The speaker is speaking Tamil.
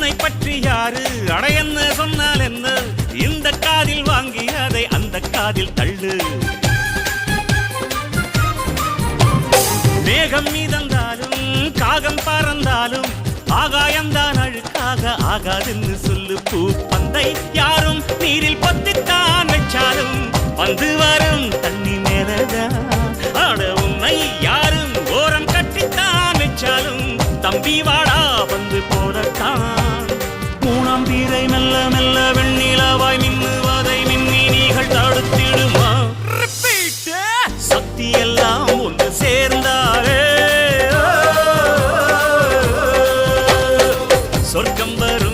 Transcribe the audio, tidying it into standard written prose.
உன்னை பற்றி யாரு அடையன்னு சொன்னால் என்ன இந்த காதில் வாங்கி அதை அந்த காதில் தள்ளு மேகம் மீதந்தாலும் காகம் பறந்தாலும் ஆகாயம்தான் அழுக்காக ஆகாதுன்னு சொல்லு பூ பந்தை யாரும் நீரில் பொத்தித்தான் வச்சாலும் வந்து வரும் தண்ணி மேலதான் ஆட உன்னை யாரும் ஓரம் கட்டித்தான் வச்சாலும் தம்பி வாடா வந்து போடத்தான் மூணாம் பீரை மெல்ல மெல்ல வெண்ணிலவாய் மின்னுவதை மின்மினிகள் தடுத்திடுமா சக்தி எல்லாம் ஒன்று சேர்ந்தாரே சொர்க்கம் வரும்